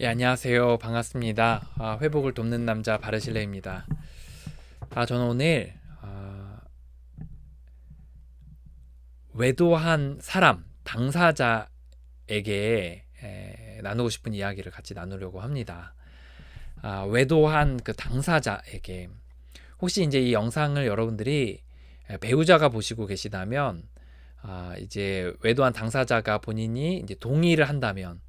예, 안녕하세요. 반갑습니다. 회복을 돕는 남자 바르실레입니다. 저는 오늘 외도한 사람, 당사자에게 나누고 싶은 이야기를 같이 나누려고 합니다. 외도한 그 당사자에게 혹시 이제 이 영상을 여러분들이 배우자가 보시고 계시다면 이제 외도한 당사자가 본인이 이제 동의를 한다면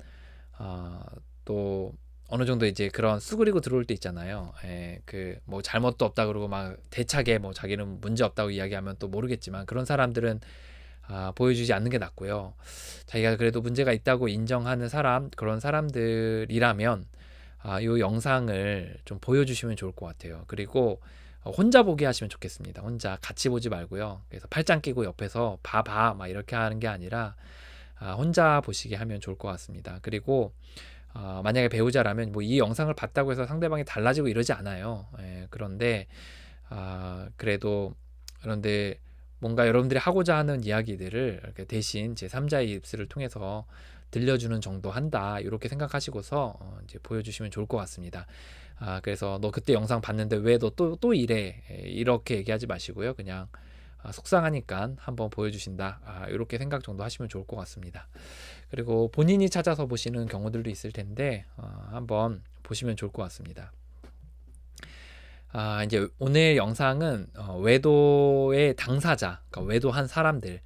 또 어느 정도 이제 그런 수그리고 들어올 때 있잖아요. 그 뭐 잘못도 없다 그러고 막 대차게 뭐 자기는 문제 없다고 이야기하면 또 모르겠지만 그런 사람들은 보여주지 않는 게 낫고요. 자기가 그래도 문제가 있다고 인정하는 사람, 그런 사람들이라면 이 영상을 좀 보여주시면 좋을 것 같아요. 그리고 혼자 보게 하시면 좋겠습니다. 혼자 같이 보지 말고요. 그래서 팔짱 끼고 옆에서 봐봐 막 이렇게 하는 게 아니라 혼자 보시게 하면 좋을 것 같습니다. 그리고 만약에 배우자라면 뭐 이 영상을 봤다고 해서 상대방이 달라지고 이러지 않아요. 그런데 그런데 뭔가 여러분들이 하고자 하는 이야기들을 이렇게 대신 제3자의 입술을 통해서 들려주는 정도 한다 이렇게 생각하시고서 이제 보여주시면 좋을 것 같습니다. 그래서 너 그때 영상 봤는데 왜 너 또 이래 이렇게 얘기하지 마시고요. 그냥 속상하니까 한번 보여주신다 이렇게 생각 정도 하시면 좋을 것 같습니다. 그리고 본인이 찾아서 보시는 경우들도 있을 텐데 한번 보시면 좋을 것 같습니다. 이제 오늘 영상은 외도의 당사자, 그러니까 외도한 사람들,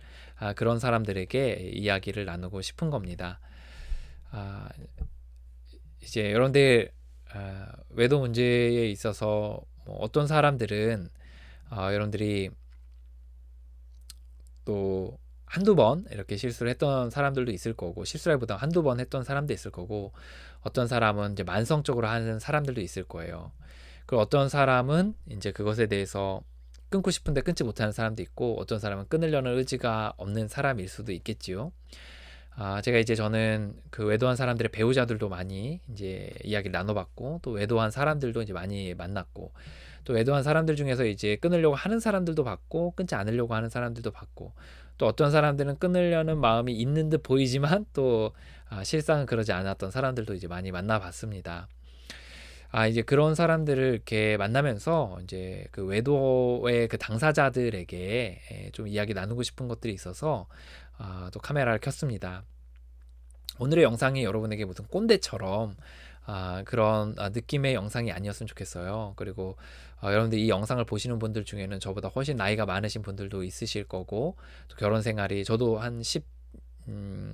그런 사람들에게 이야기를 나누고 싶은 겁니다. 이제 여러분들 외도 문제에 있어서 뭐 어떤 사람들은 여러분들이 또 한두 번 이렇게 실수를 했던 사람들도 있을 거고 실수라기보다 한두 번 했던 사람도 있을 거고 어떤 사람은 이제 만성적으로 하는 사람들도 있을 거예요. 그리고 어떤 사람은 이제 그것에 대해서 끊고 싶은데 끊지 못하는 사람도 있고 어떤 사람은 끊으려는 의지가 없는 사람일 수도 있겠지요. 제가 이제 저는 그 외도한 사람들의 배우자들도 많이 이제 이야기를 나눠봤고 또 외도한 사람들도 이제 많이 만났고 또 외도한 사람들 중에서 이제 끊으려고 하는 사람들도 봤고 끊지 않으려고 하는 사람들도 봤고 또 어떤 사람들은 끊으려는 마음이 있는 듯 보이지만 또 실상은 그러지 않았던 사람들도 이제 많이 만나봤습니다. 이제 그런 사람들을 이렇게 만나면서 이제 그 외도의 그 당사자들에게 좀 이야기 나누고 싶은 것들이 있어서 또 카메라를 켰습니다. 오늘의 영상이 여러분에게 무슨 꼰대처럼 그런 느낌의 영상이 아니었으면 좋겠어요. 그리고 여러분들 이 영상을 보시는 분들 중에는 저보다 훨씬 나이가 많으신 분들도 있으실 거고 또 결혼 생활이 저도 한 6년,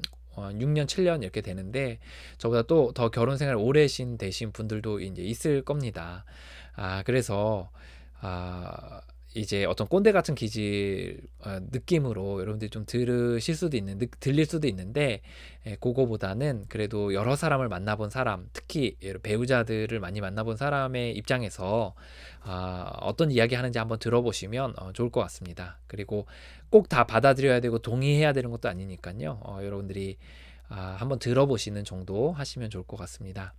7년 이렇게 되는데 저보다 또 더 결혼 생활 오래 되신 분들도 이제 있을 겁니다. 그래서 이제 어떤 꼰대 같은 기질 느낌으로 여러분들이 좀 들릴 수도 있는데 그거보다는 그래도 여러 사람을 만나본 사람, 특히 배우자들을 많이 만나본 사람의 입장에서 어떤 이야기 하는지 한번 들어보시면 좋을 것 같습니다. 그리고 꼭 다 받아들여야 되고 동의해야 되는 것도 아니니까요. 여러분들이 한번 들어보시는 정도 하시면 좋을 것 같습니다.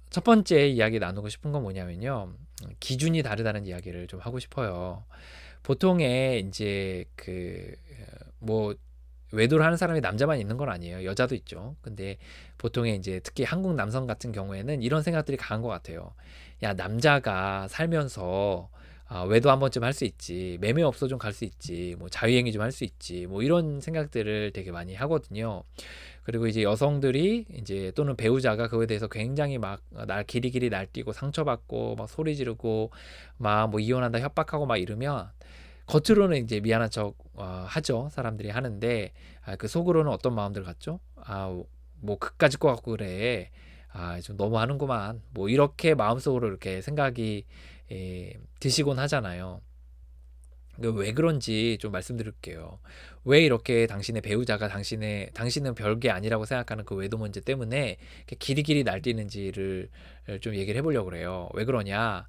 첫 번째 이야기 나누고 싶은 건 뭐냐면요. 기준이 다르다는 이야기를 좀 하고 싶어요. 보통의 이제 뭐 외도를 하는 사람이 남자만 있는 건 아니에요. 여자도 있죠. 근데 보통의 이제 특히 한국 남성 같은 경우에는 이런 생각들이 강한 것 같아요. 야, 남자가 살면서 외도 한 번쯤 할 수 있지. 매매 업소 좀 갈 수 있지. 뭐 자유행위 좀 할 수 있지. 뭐 이런 생각들을 되게 많이 하거든요. 그리고 이제 여성들이 이제 또는 배우자가 그거에 대해서 굉장히 막 날 길이길이 날뛰고 상처받고 막 소리 지르고 막 뭐 이혼한다 협박하고 막 이러면 겉으로는 이제 미안한 척 하죠. 사람들이 하는데 그 속으로는 어떤 마음들 같죠? 뭐 그까짓 거 갖고 그래. 좀 너무하는구만. 뭐 이렇게 마음속으로 이렇게 생각이 드시곤 하잖아요. 왜 그런지 좀 말씀드릴게요. 왜 이렇게 당신의 배우자가 당신은 별게 아니라고 생각하는 그 외도 문제 때문에 이렇게 길이길이 날뛰는지를 좀 얘기를 해보려고 그래요. 왜 그러냐?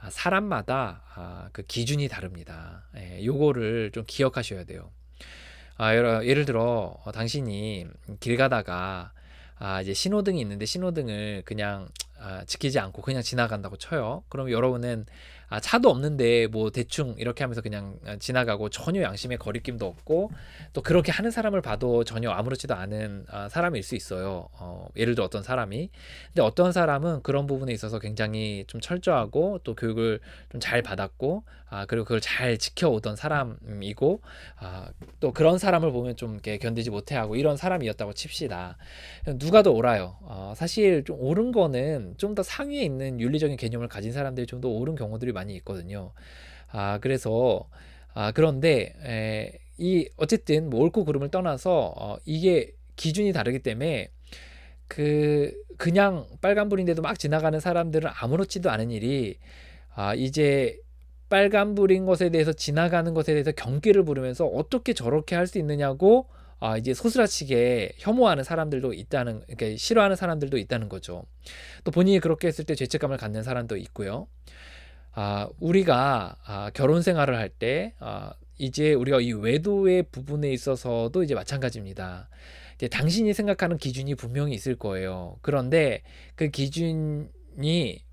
사람마다 그 기준이 다릅니다. 요거를 좀 기억하셔야 돼요. 예를 들어 당신이 길 가다가 이제 신호등이 있는데 신호등을 그냥 지키지 않고 그냥 지나간다고 쳐요. 그럼 여러분은 차도 없는데 뭐 대충 이렇게 하면서 그냥 지나가고 전혀 양심의 거리낌도 없고 또 그렇게 하는 사람을 봐도 전혀 아무렇지도 않은 사람일 수 있어요. 예를 들어 어떤 사람이. 근데 어떤 사람은 그런 부분에 있어서 굉장히 좀 철저하고 또 교육을 좀 잘 받았고 그리고 그걸 잘 지켜오던 사람이고 또 그런 사람을 보면 좀 이렇게 견디지 못해하고 이런 사람이었다고 칩시다. 누가 더 옳아요? 사실 좀 옳은 거는 좀 더 상위에 있는 윤리적인 개념을 가진 사람들이 좀 더 옳은 경우들이 많이 있거든요. 그래서 그런데 이 어쨌든 뭐 옳고 그름을 떠나서 이게 기준이 다르기 때문에 그냥 빨간불인데도 막 지나가는 사람들은 아무렇지도 않은 일이 이제 빨간불인 것에 대해서 지나가는 것에 대해서 경계를 부르면서 어떻게 저렇게 할 수 있느냐고 이제 소스라치게 혐오하는 사람들도 있다는, 그러니까 싫어하는 사람들도 있다는 거죠. 또 본인이 그렇게 했을 때 죄책감을 갖는 사람도 있고요. 우리가 결혼 생활을 할 때 이제 우리가 이 외도의 부분에 있어서도 이제 마찬가지입니다. 이제 당신이 생각하는 기준이 분명히 있을 거예요. 그런데 그 기준이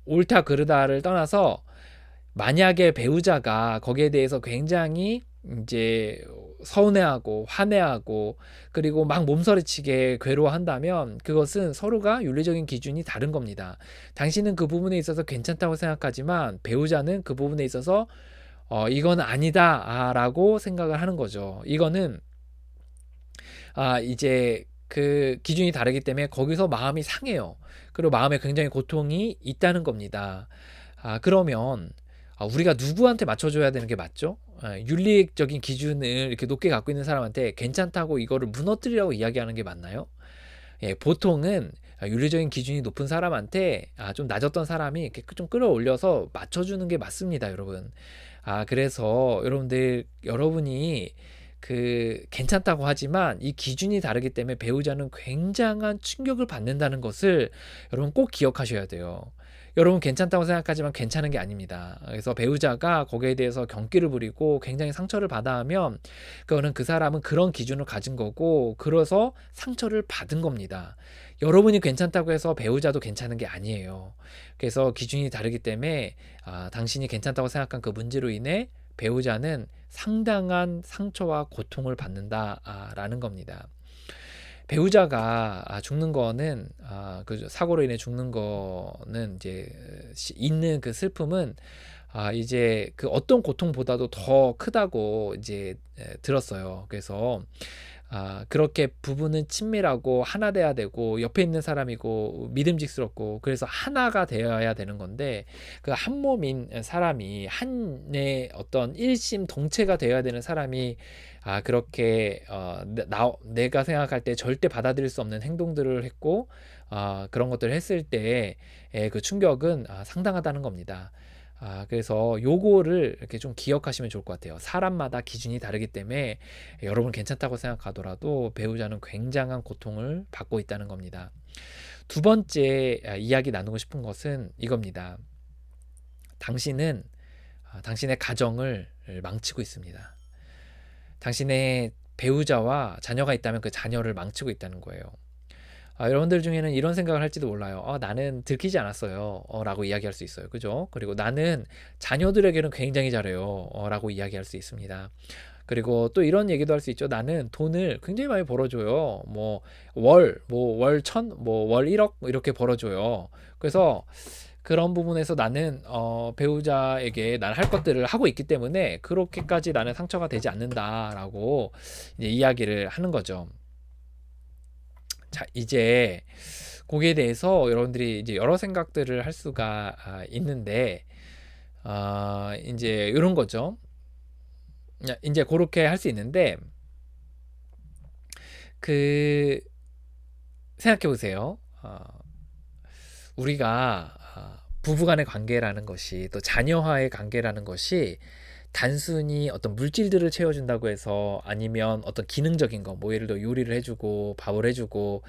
옳다 그르다를 떠나서 만약에 배우자가 거기에 대해서 굉장히 이제 서운해하고 화내하고 그리고 막 몸서리치게 괴로워한다면 그것은 서로가 윤리적인 기준이 다른 겁니다. 당신은 그 부분에 있어서 괜찮다고 생각하지만 배우자는 그 부분에 있어서 이건 아니다라고 생각을 하는 거죠. 이거는 이제 그 기준이 다르기 때문에 거기서 마음이 상해요. 그리고 마음에 굉장히 고통이 있다는 겁니다. 그러면 우리가 누구한테 맞춰줘야 되는 게 맞죠? 윤리적인 기준을 이렇게 높게 갖고 있는 사람한테 괜찮다고 이거를 무너뜨리라고 이야기하는 게 맞나요? 보통은 윤리적인 기준이 높은 사람한테 좀 낮았던 사람이 이렇게 좀 끌어올려서 맞춰주는 게 맞습니다, 여러분. 그래서 여러분이 괜찮다고 하지만 이 기준이 다르기 때문에 배우자는 굉장한 충격을 받는다는 것을 여러분 꼭 기억하셔야 돼요. 여러분 괜찮다고 생각하지만 괜찮은 게 아닙니다. 그래서 배우자가 거기에 대해서 경기를 부리고 굉장히 상처를 받아 하면 그거는 그 사람은 그런 기준을 가진 거고 그래서 상처를 받은 겁니다. 여러분이 괜찮다고 해서 배우자도 괜찮은 게 아니에요. 그래서 기준이 다르기 때문에 당신이 괜찮다고 생각한 그 문제로 인해 배우자는 상당한 상처와 고통을 받는다라는 겁니다. 배우자가 죽는 거는 그 사고로 인해 죽는 거는 이제 있는 그 슬픔은 이제 그 어떤 고통보다도 더 크다고 이제 들었어요. 그래서 그렇게 부부는 친밀하고 하나 돼야 되고 옆에 있는 사람이고 믿음직스럽고 그래서 하나가 되어야 되는 건데 그 한 몸인 사람이 한의 어떤 일심동체가 되어야 되는 사람이 그렇게 내가 생각할 때 절대 받아들일 수 없는 행동들을 했고 그런 것들을 했을 때의 그 충격은 상당하다는 겁니다. 그래서 요거를 이렇게 좀 기억하시면 좋을 것 같아요. 사람마다 기준이 다르기 때문에 여러분 괜찮다고 생각하더라도 배우자는 굉장한 고통을 받고 있다는 겁니다. 두 번째 이야기 나누고 싶은 것은 이겁니다. 당신은 당신의 가정을 망치고 있습니다. 당신의 배우자와 자녀가 있다면 그 자녀를 망치고 있다는 거예요. 여러분들 중에는 이런 생각을 할지도 몰라요. 나는 들키지 않았어요. 라고 이야기할 수 있어요. 그죠? 그리고 나는 자녀들에게는 굉장히 잘해요. 라고 이야기할 수 있습니다. 그리고 또 이런 얘기도 할 수 있죠. 나는 돈을 굉장히 많이 벌어줘요. 월 1,000, 월 1억 이렇게 벌어줘요. 그래서 그런 부분에서 나는 배우자에게 난 할 것들을 하고 있기 때문에 그렇게까지 나는 상처가 되지 않는다라고 이제 이야기를 하는 거죠. 자, 이제 거기에 대해서 여러분들이 이제 여러 생각들을 할 수가 있는데 이제 이런 거죠. 이제 그렇게 할 수 있는데 그 생각해 보세요. 우리가 부부간의 관계라는 것이 또 자녀와의 관계라는 것이 단순히 어떤 물질들을 채워준다고 해서 아니면 어떤 기능적인 거, 뭐 예를 들어 요리를 해주고 밥을 해주고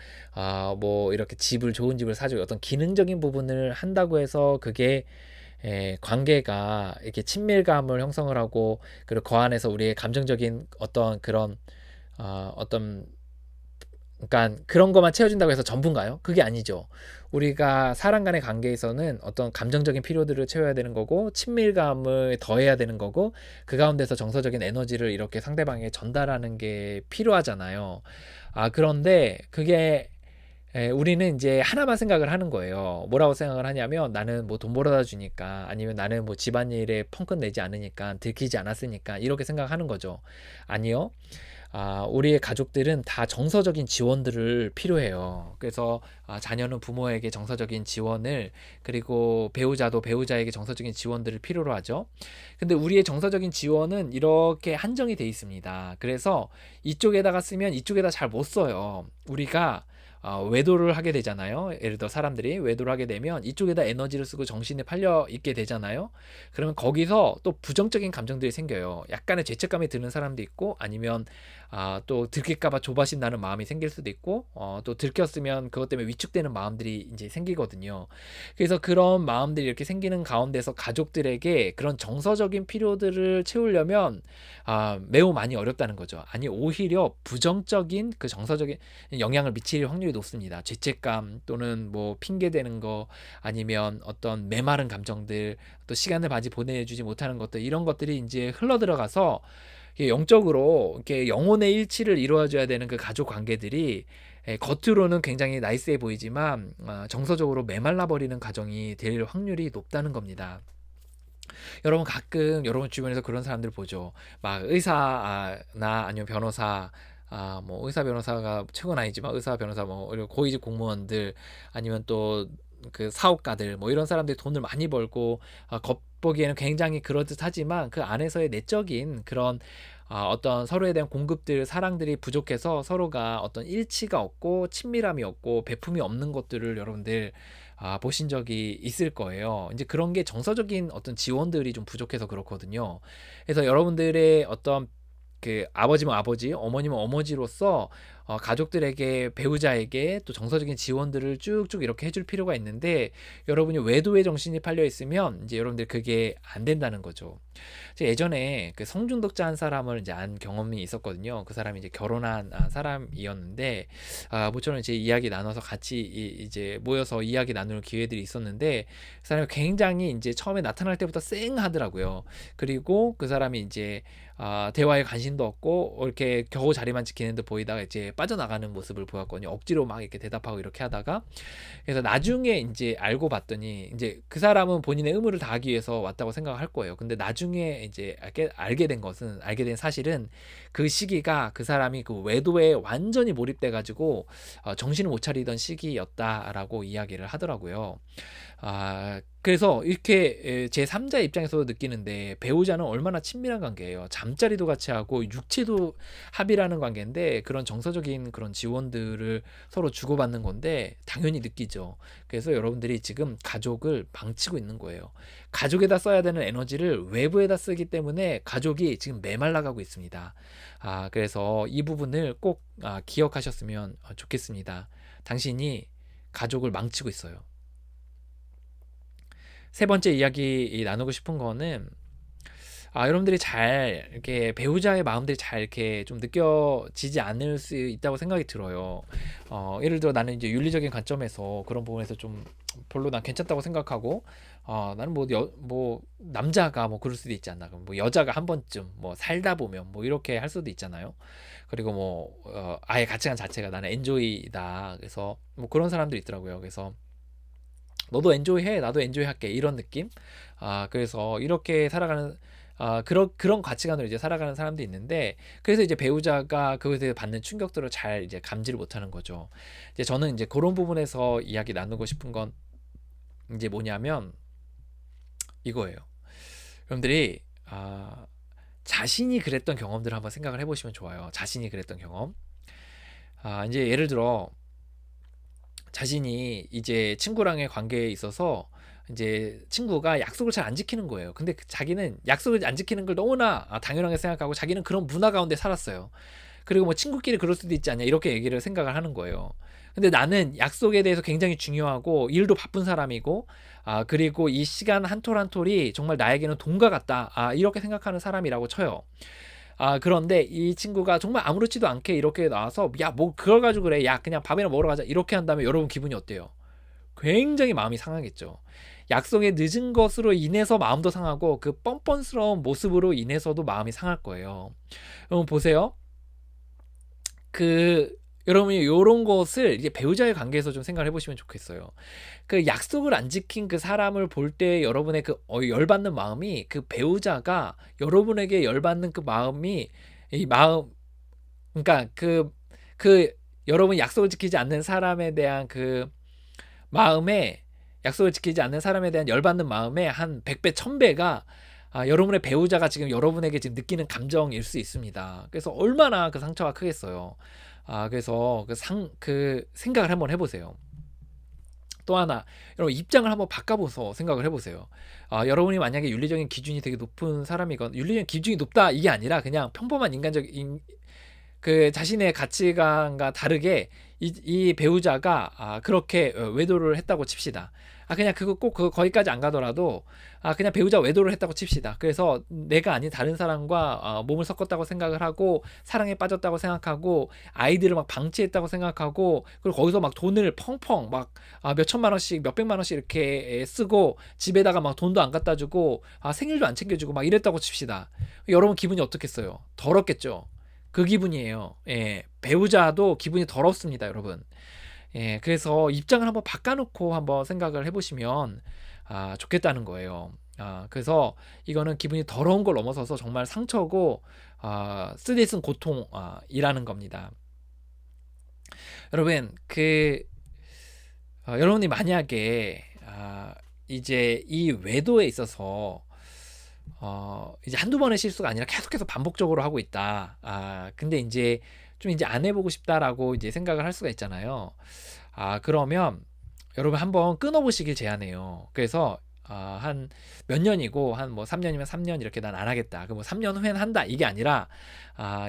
뭐 이렇게 좋은 집을 사주고 어떤 기능적인 부분을 한다고 해서 그게 관계가 이렇게 친밀감을 형성을 하고 그리고 그 안에서 우리의 감정적인 어떤 그런 어떤 그러니까 그런 것만 채워준다고 해서 전부인가요? 그게 아니죠. 우리가 사람 간의 관계에서는 어떤 감정적인 필요들을 채워야 되는 거고 친밀감을 더해야 되는 거고 그 가운데서 정서적인 에너지를 이렇게 상대방에게 전달하는 게 필요하잖아요. 그런데 그게 우리는 이제 하나만 생각을 하는 거예요. 뭐라고 생각을 하냐면 나는 뭐 돈 벌어다 주니까 아니면 나는 뭐 집안일에 펑크 내지 않으니까 들키지 않았으니까 이렇게 생각하는 거죠. 아니요. 우리의 가족들은 다 정서적인 지원들을 필요해요. 그래서 자녀는 부모에게 정서적인 지원을 그리고 배우자도 배우자에게 정서적인 지원들을 필요로 하죠. 근데 우리의 정서적인 지원은 이렇게 한정이 돼 있습니다. 그래서 이쪽에다가 쓰면 이쪽에다 잘 못 써요. 우리가 외도를 하게 되잖아요. 예를 들어 사람들이 외도를 하게 되면 이쪽에다 에너지를 쓰고 정신이 팔려 있게 되잖아요. 그러면 거기서 또 부정적인 감정들이 생겨요. 약간의 죄책감이 드는 사람도 있고 아니면 또 들킬까봐 조바심 나는 마음이 생길 수도 있고 또 들켰으면 그것 때문에 위축되는 마음들이 이제 생기거든요. 그래서 그런 마음들이 이렇게 생기는 가운데서 가족들에게 그런 정서적인 필요들을 채우려면 매우 많이 어렵다는 거죠. 아니 오히려 부정적인 그 정서적인 영향을 미칠 확률이 높습니다. 죄책감 또는 뭐 핑계 대는 거 아니면 어떤 메마른 감정들 또 시간을 많이 보내주지 못하는 것들 이런 것들이 이제 흘러 들어가서 영적으로 이렇게 영혼의 일치를 이루어줘야 되는 그 가족 관계들이 겉으로는 굉장히 나이스해 보이지만 정서적으로 메말라 버리는 가정이 될 확률이 높다는 겁니다. 여러분 가끔 여러분 주변에서 그런 사람들 보죠. 막 의사나 아니면 변호사 뭐 의사 변호사가 최고는 아니지만 의사 변호사 뭐 고위직 공무원들 아니면 또 그 사업가들 뭐 이런 사람들이 돈을 많이 벌고 겉보기에는 굉장히 그럴듯하지만 그 안에서의 내적인 그런 어떤 서로에 대한 공급들 사랑들이 부족해서 서로가 어떤 일치가 없고 친밀함이 없고 배품이 없는 것들을 여러분들 보신 적이 있을 거예요. 이제 그런 게 정서적인 어떤 지원들이 좀 부족해서 그렇거든요. 그래서 여러분들의 어떤 그 아버지면 아버지, 어머니면 어머니로서 가족들에게 배우자에게 또 정서적인 지원들을 쭉쭉 이렇게 해줄 필요가 있는데 여러분이 외도의 정신이 팔려 있으면 이제 여러분들 그게 안 된다는 거죠. 제가 예전에 그 성중독자 한 사람을 이제 안 경험이 있었거든요. 그 사람이 이제 결혼한 사람이었는데 모처럼 이제 이야기 나눠서 같이 이제 모여서 이야기 나눌 기회들이 있었는데 그 사람이 굉장히 이제 처음에 나타날 때부터 쌩하더라고요. 그리고 그 사람이 이제 대화에 관심도 없고 이렇게 겨우 자리만 지키는 듯 보이다가 이제 빠져나가는 모습을 보였거든요. 억지로 막 이렇게 대답하고 이렇게 하다가 그래서 나중에 이제 알고 봤더니 이제 그 사람은 본인의 의무를 다하기 위해서 왔다고 생각할 거예요. 근데 나중에 이제 알게 된 것은 알게 된 사실은 그 시기가 그 사람이 그 외도에 완전히 몰입돼 가지고 정신을 못 차리던 시기였다라고 이야기를 하더라고요. 그래서 이렇게 제3자 입장에서도 느끼는데 배우자는 얼마나 친밀한 관계예요. 잠자리도 같이 하고 육체도 합의라는 관계인데 그런 정서적인 그런 지원들을 서로 주고받는 건데 당연히 느끼죠. 그래서 여러분들이 지금 가족을 망치고 있는 거예요. 가족에다 써야 되는 에너지를 외부에다 쓰기 때문에 가족이 지금 메말라가고 있습니다. 그래서 이 부분을 꼭 기억하셨으면 좋겠습니다. 당신이 가족을 망치고 있어요. 세 번째 이야기 나누고 싶은 거는 여러분들이 잘 이렇게 배우자의 마음들이 잘 이렇게 좀 느껴지지 않을 수 있다고 생각이 들어요. 예를 들어 나는 이제 윤리적인 관점에서 그런 부분에서 좀 별로 난 괜찮다고 생각하고 나는 뭐 남자가 뭐 그럴 수도 있지 않나. 그럼 뭐 여자가 한 번쯤 뭐 살다 보면 뭐 이렇게 할 수도 있잖아요. 그리고 뭐 아예 가치관 자체가 나는 엔조이다. 그래서 뭐 그런 사람도 있더라고요. 그래서 너도 엔조이해, 나도 엔조이할게 이런 느낌. 그래서 이렇게 살아가는 그런 가치관으로 이제 살아가는 사람도 있는데 그래서 이제 배우자가 그것에 대해 받는 충격들을 잘 이제 감지를 못하는 거죠. 이제 저는 이제 그런 부분에서 이야기 나누고 싶은 건 이제 뭐냐면 이거예요. 여러분들이 자신이 그랬던 경험들을 한번 생각을 해보시면 좋아요. 자신이 그랬던 경험. 이제 예를 들어 자신이 이제 친구랑의 관계에 있어서 이제 친구가 약속을 잘 안 지키는 거예요. 근데 자기는 약속을 안 지키는 걸 너무나 당연하게 생각하고 자기는 그런 문화 가운데 살았어요. 그리고 뭐 친구끼리 그럴 수도 있지 않냐 이렇게 얘기를 생각을 하는 거예요. 근데 나는 약속에 대해서 굉장히 중요하고 일도 바쁜 사람이고 그리고 이 시간 한 톨 한 톨이 정말 나에게는 돈과 같다. 이렇게 생각하는 사람이라고 쳐요. 그런데 이 친구가 정말 아무렇지도 않게 이렇게 나와서 "야 뭐 그걸 가지고 그래. 야 그냥 밥이나 먹으러 가자." 이렇게 한다면 여러분 기분이 어때요? 굉장히 마음이 상하겠죠. 약속에 늦은 것으로 인해서 마음도 상하고 그 뻔뻔스러운 모습으로 인해서도 마음이 상할 거예요. 여러분 보세요. 그 여러분이 요런 것을 이제 배우자의 관계에서 좀 생각을 해 보시면 좋겠어요. 그 약속을 안 지킨 그 사람을 볼 때 여러분의 그 열받는 마음이 그 배우자가 여러분에게 열받는 그 마음이 이 마음 그러니까 그 여러분이 약속을 지키지 않는 사람에 대한 그 마음에 약속을 지키지 않는 사람에 대한 열받는 마음의 한 100배, 1000배가 여러분의 배우자가 지금 여러분에게 지금 느끼는 감정일 수 있습니다. 그래서 얼마나 그 상처가 크겠어요. 그래서 그 생각을 한번 해보세요. 또 하나, 여러분 입장을 한번 바꿔보서 생각을 해보세요. 여러분이 만약에 윤리적인 기준이 되게 높은 사람이건 윤리적인 기준이 높다 이게 아니라 그냥 평범한 인간적인 그 자신의 가치관과 다르게 이 배우자가 그렇게 외도를 했다고 칩시다. 그냥 그거 거기까지 안 가더라도 그냥 배우자 외도를 했다고 칩시다. 그래서 내가 아닌 다른 사람과 몸을 섞었다고 생각을 하고 사랑에 빠졌다고 생각하고 아이들을 막 방치했다고 생각하고 그리고 거기서 막 돈을 펑펑 막 몇천만 원씩 몇백만 원씩 이렇게 쓰고 집에다가 막 돈도 안 갖다 주고 생일도 안 챙겨주고 막 이랬다고 칩시다. 여러분 기분이 어떻겠어요? 더럽겠죠? 그 기분이에요. 예, 배우자도 기분이 더럽습니다, 여러분. 예, 그래서 입장을 한번 바꿔놓고 한번 생각을 해보시면 좋겠다는 거예요. 그래서 이거는 기분이 더러운 걸 넘어서서 정말 상처고 쓰디쓴 고통이라는 겁니다. 여러분 여러분이 만약에 이제 이 외도에 있어서 이제 한두 번의 실수가 아니라 계속해서 반복적으로 하고 있다. 근데 이제 좀 이제 안 해보고 싶다라고 이제 생각을 할 수가 있잖아요. 그러면 여러분 한번 끊어보시길 제안해요. 그래서 한 몇 년이고 한 뭐 3년이면 3년 이렇게 난 안 하겠다. 그럼 뭐 3년 후에는 한다 이게 아니라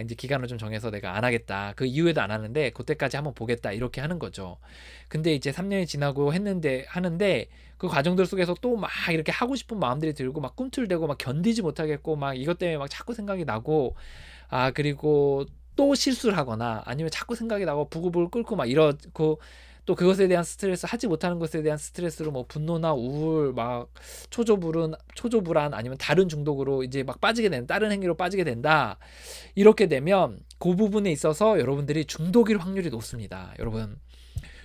이제 기간을 좀 정해서 내가 안 하겠다. 그 이후에도 안 하는데 그때까지 한번 보겠다 이렇게 하는 거죠. 근데 이제 3년이 지나고 하는데 그 과정들 속에서 또 막 이렇게 하고 싶은 마음들이 들고 막 꿈틀대고 막 견디지 못하겠고 막 이것 때문에 막 자꾸 생각이 나고 그리고 또 실수를 하거나 아니면 자꾸 생각이 나고 부글부글 끓고 막 이러고 또 그것에 대한 스트레스 하지 못하는 것에 대한 스트레스로 뭐 분노나 우울 막 초조불안 아니면 다른 중독으로 이제 막 빠지게 된다. 다른 행위로 빠지게 된다. 이렇게 되면 그 부분에 있어서 여러분들이 중독일 확률이 높습니다. 여러분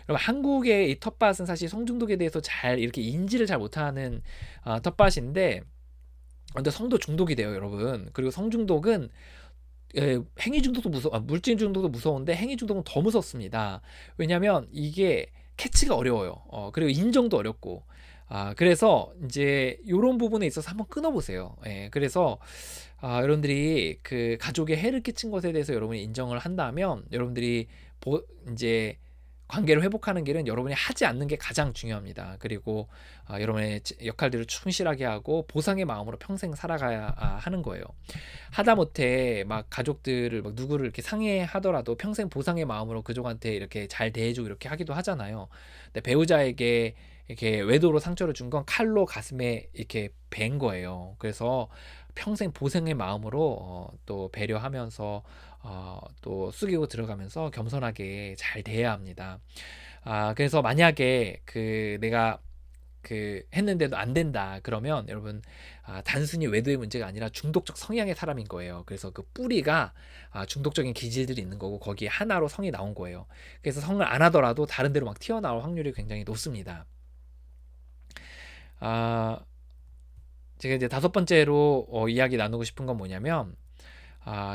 한국의 이 텃밭은 사실 성중독에 대해서 잘 이렇게 인지를 잘 못하는 텃밭인데 근데 성도 중독이 돼요, 여러분. 그리고 성중독은 행위 중독도 물질 중독도 무서운데 행위 중독은 더 무섭습니다. 왜냐하면 이게 캐치가 어려워요. 그리고 인정도 어렵고. 그래서 이제 이런 부분에 있어서 한번 끊어보세요. 예, 그래서 여러분들이 그 가족에 해를 끼친 것에 대해서 여러분이 인정을 한다면 여러분들이 이제 관계를 회복하는 길은 여러분이 하지 않는 게 가장 중요합니다. 그리고 여러분의 역할들을 충실하게 하고 보상의 마음으로 평생 살아가야 하는 거예요. 하다못해 막 가족들을 막 누구를 이렇게 상해하더라도 평생 보상의 마음으로 그족한테 이렇게 잘 대해주고 이렇게 하기도 하잖아요. 근데 배우자에게 이렇게 외도로 상처를 준 건 칼로 가슴에 이렇게 벤 거예요. 그래서 평생 보상의 마음으로 또 배려하면서 또 숙이고 들어가면서 겸손하게 잘 대해야 합니다. 그래서 만약에 내가 했는데도 안 된다 그러면 여러분 단순히 외도의 문제가 아니라 중독적 성향의 사람인 거예요. 그래서 그 뿌리가 중독적인 기질들이 있는 거고 거기에 하나로 성이 나온 거예요. 그래서 성을 안 하더라도 다른 데로 막 튀어나올 확률이 굉장히 높습니다. 제가 이제 5번째로 이야기 나누고 싶은 건 뭐냐면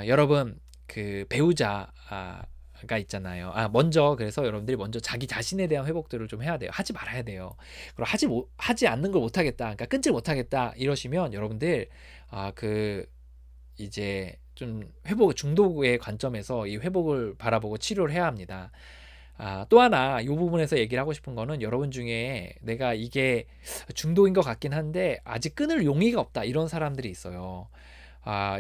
여러분 그 배우자가 있잖아요. 먼저 그래서 여러분들이 먼저 자기 자신에 대한 회복들을 좀 해야 돼요. 하지 말아야 돼요. 그리고 하지 않는 걸 못하겠다. 그러니까 끊질 못하겠다. 이러시면 여러분들 이제 좀 중독의 관점에서 이 회복을 바라보고 치료를 해야 합니다. 또 하나 이 부분에서 얘기를 하고 싶은 거는 여러분 중에 내가 이게 중독인 것 같긴 한데 아직 끊을 용의가 없다 이런 사람들이 있어요.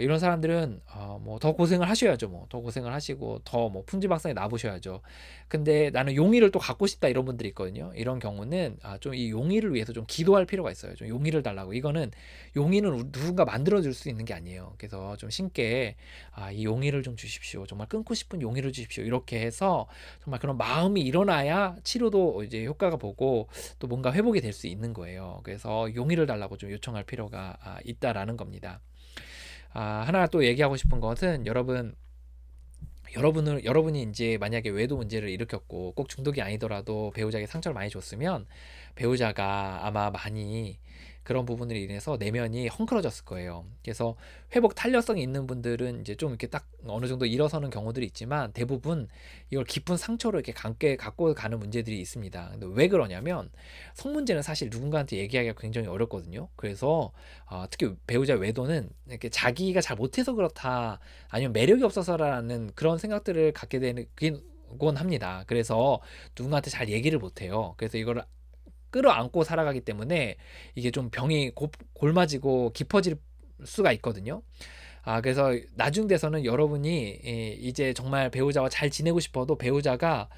이런 사람들은 뭐 더 고생을 하셔야죠. 뭐 더 고생을 하시고 더 뭐 풍지박산에 나 보셔야죠. 근데 '나는 용의를 또 갖고 싶다.' 이런 분들이 있거든요. 이런 경우는 좀 이 용의를 위해서 좀 기도할 필요가 있어요. 좀 용의를 달라고. 이거는 용의는 누군가 만들어 줄 수 있는 게 아니에요. 그래서 좀 신께 "이 용의를 좀 주십시오. 정말 끊고 싶은 용의를 주십시오." 이렇게 해서 정말 그런 마음이 일어나야 치료도 이제 효과가 보고 또 뭔가 회복이 될 수 있는 거예요. 그래서 용의를 달라고 좀 요청할 필요가 있다라는 겁니다. 하나 또 얘기하고 싶은 것은 여러분이 이제 만약에 외도 문제를 일으켰고 꼭 중독이 아니더라도 배우자에게 상처를 많이 줬으면 배우자가 아마 많이 그런 부분으로 인해서 내면이 헝클어졌을 거예요. 그래서 회복 탄력성이 있는 분들은 이제 좀 이렇게 딱 어느 정도 일어서는 경우들이 있지만 대부분 이걸 깊은 상처로 이렇게 감게 갖고 가는 문제들이 있습니다. 근데 왜 그러냐면 성 문제는 사실 누군가한테 얘기하기가 굉장히 어렵거든요. 그래서 특히 배우자 외도는 이렇게 자기가 잘 못해서 그렇다 아니면 매력이 없어서라는 그런 생각들을 갖게 되는 곤 합니다. 그래서 누군가한테 잘 얘기를 못 해요. 그래서 이거를 끌어안고 살아가기 때문에 이게 좀 병이 골마지고 깊어질 수가 있거든요. 그래서 나중 돼서는 여러분이 이제 정말 배우자와 잘 지내고 싶어도 배우자가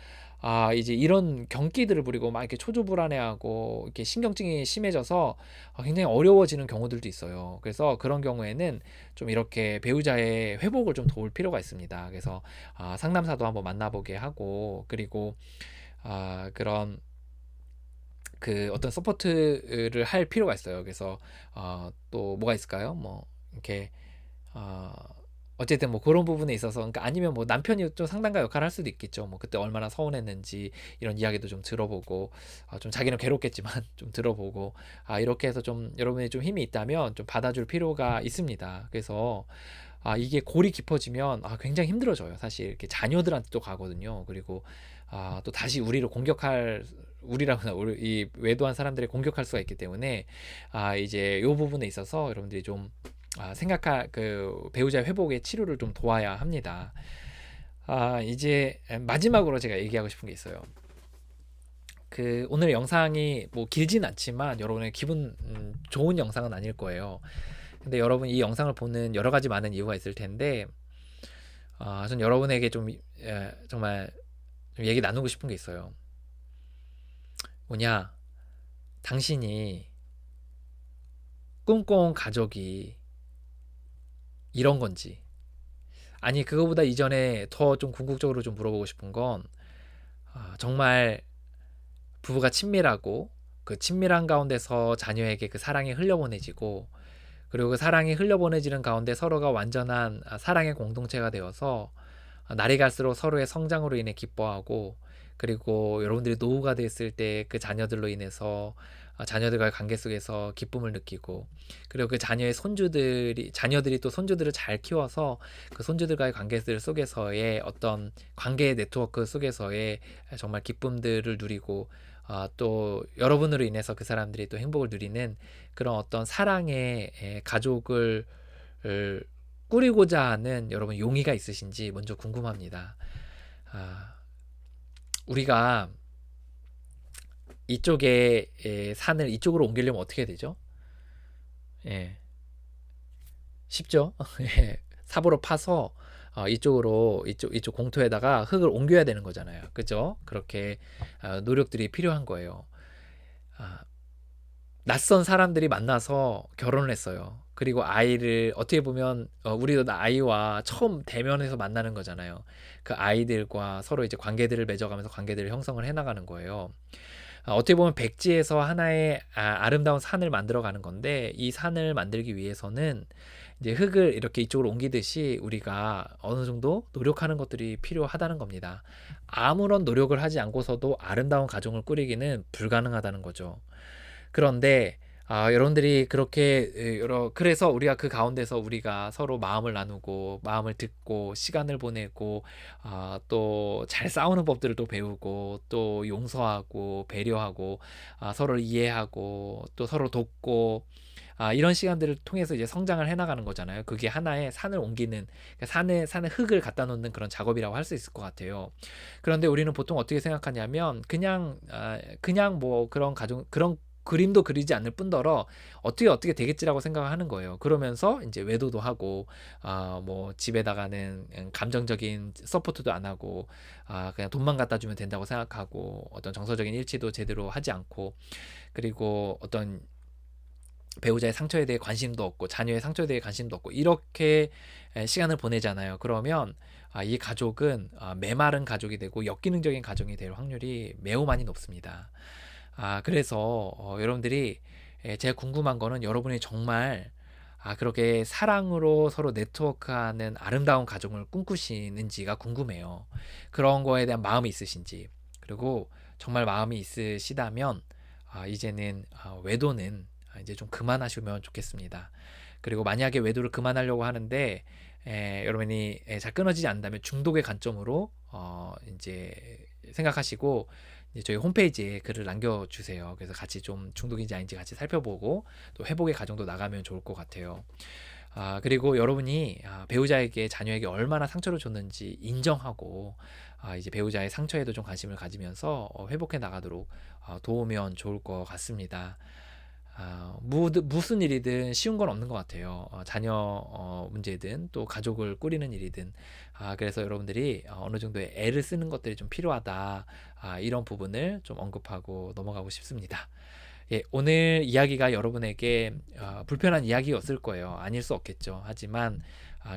이제 이런 경기들을 부리고 막 이렇게 초조불안해하고 이렇게 신경증이 심해져서 굉장히 어려워지는 경우들도 있어요. 그래서 그런 경우에는 좀 이렇게 배우자의 회복을 좀 도울 필요가 있습니다. 그래서 상담사도 한번 만나보게 하고 그리고 그런 그 어떤 서포트를 할 필요가 있어요. 그래서 또 뭐가 있을까요? 뭐 이렇게 어 어쨌든 뭐 그런 부분에 있어서 그러니까 아니면 뭐 남편이 좀 상담가 역할을 할 수도 있겠죠. 뭐 그때 얼마나 서운했는지 이런 이야기도 좀 들어보고 좀 자기는 괴롭겠지만 좀 들어보고 이렇게 해서 좀 여러분이 좀 힘이 있다면 좀 받아줄 필요가 있습니다. 그래서 이게 골이 깊어지면 굉장히 힘들어져요. 사실 이렇게 자녀들한테도 가거든요. 그리고 또 다시 우리를 공격할 우리라거나 우리 이 외도한 사람들을 공격할 수가 있기 때문에 이제 요 부분에 있어서 여러분들이 좀 생각할 그 배우자의 회복의 치료를 좀 도와야 합니다. 이제 마지막으로 제가 얘기하고 싶은 게 있어요. 그 오늘 영상이 뭐 길진 않지만 여러분의 기분 좋은 영상은 아닐 거예요. 근데 여러분 이 영상을 보는 여러 가지 많은 이유가 있을 텐데 전 여러분에게 좀 정말 좀 얘기 나누고 싶은 게 있어요. 뭐냐, 당신이 꿈꿔온 가족이 이런 건지, 아니 그거보다 이전에 더 좀 궁극적으로 좀 물어보고 싶은 건 정말 부부가 친밀하고 그 친밀한 가운데서 자녀에게 그 사랑이 흘려보내지고 그리고 그 사랑이 흘려보내지는 가운데 서로가 완전한 사랑의 공동체가 되어서 날이 갈수록 서로의 성장으로 인해 기뻐하고 그리고 여러분들이 노후가 됐을 때 그 자녀들로 인해서 자녀들과의 관계 속에서 기쁨을 느끼고 그리고 그 자녀들이 또 손주들을 잘 키워서 그 손주들과의 관계들 속에서의 어떤 관계의 네트워크 속에서의 정말 기쁨들을 누리고 또 여러분으로 인해서 그 사람들이 또 행복을 누리는 그런 어떤 사랑의 가족을 꾸리고자 하는 여러분 용의가 있으신지 먼저 궁금합니다. 우리가 이쪽에 산을 이쪽으로 옮기려면 어떻게 되죠? 예, 쉽죠? 예, 삽으로 파서 이쪽 공터에다가 흙을 옮겨야 되는 거잖아요. 그죠? 그렇게 노력들이 필요한 거예요. 아, 낯선 사람들이 만나서 결혼을 했어요. 그리고 아이를 어떻게 보면 우리도 아이와 처음 대면해서 만나는 거잖아요. 그 아이들과 서로 이제 관계들을 맺어가면서 관계들을 형성을 해나가는 거예요. 어떻게 보면 백지에서 하나의 아름다운 산을 만들어가는 건데 이 산을 만들기 위해서는 이제 흙을 이렇게 이쪽으로 옮기듯이 우리가 어느 정도 노력하는 것들이 필요하다는 겁니다. 아무런 노력을 하지 않고서도 아름다운 가정을 꾸리기는 불가능하다는 거죠. 그런데 여러분들이 그렇게 그래서 우리가 그 가운데서 우리가 서로 마음을 나누고 마음을 듣고 시간을 보내고 또 잘 싸우는 법들을 또 배우고 또 용서하고 배려하고 서로를 이해하고 또 서로 돕고 이런 시간들을 통해서 이제 성장을 해나가는 거잖아요. 그게 하나의 산을 옮기는 그러니까 산에 흙을 갖다 놓는 그런 작업이라고 할 수 있을 것 같아요. 그런데 우리는 보통 어떻게 생각하냐면 그냥 뭐 그런 가정 그런 그림도 그리지 않을 뿐더러 어떻게 되겠지라고 생각을 하는 거예요. 그러면서 이제 외도도 하고 뭐 집에다가는 감정적인 서포트도 안 하고 그냥 돈만 갖다 주면 된다고 생각하고 어떤 정서적인 일치도 제대로 하지 않고 그리고 어떤 배우자의 상처에 대해 관심도 없고 자녀의 상처에 대해 관심도 없고 이렇게 시간을 보내잖아요. 그러면 이 가족은 메마른 가족이 되고 역기능적인 가정이 될 확률이 매우 많이 높습니다. 그래서 여러분들이 제가 궁금한 거는 여러분이 정말 그렇게 사랑으로 서로 네트워크하는 아름다운 가정을 꿈꾸시는지가 궁금해요. 그런 거에 대한 마음이 있으신지. 그리고 정말 마음이 있으시다면 이제는 외도는 이제 좀 그만하시면 좋겠습니다. 그리고 만약에 외도를 그만하려고 하는데 여러분이 잘 끊어지지 않는다면 중독의 관점으로 이제 생각하시고 이제 저희 홈페이지에 글을 남겨주세요. 그래서 같이 좀 중독인지 아닌지 같이 살펴보고 또 회복의 과정도 나가면 좋을 것 같아요. 그리고 여러분이 배우자에게 자녀에게 얼마나 상처를 줬는지 인정하고 이제 배우자의 상처에도 좀 관심을 가지면서 회복해 나가도록 도우면 좋을 것 같습니다. 무슨 일이든 쉬운 건 없는 것 같아요. 자녀 문제든 또 가족을 꾸리는 일이든 그래서 여러분들이 어느 정도의 애를 쓰는 것들이 좀 필요하다. 이런 부분을 좀 언급하고 넘어가고 싶습니다. 예, 오늘 이야기가 여러분에게 불편한 이야기였을 거예요. 아닐 수 없겠죠. 하지만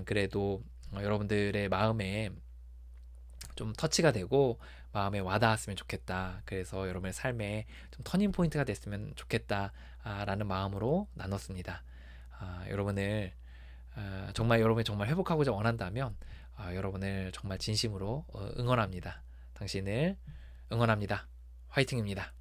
그래도 여러분들의 마음에 좀 터치가 되고 마음에 와닿았으면 좋겠다. 그래서 여러분의 삶에 좀 터닝 포인트가 됐으면 좋겠다. 라는 마음으로 나눴습니다. 여러분을 정말 여러분이 정말 회복하고자 원한다면 여러분을 정말 진심으로 응원합니다. 당신을 응원합니다. 화이팅입니다.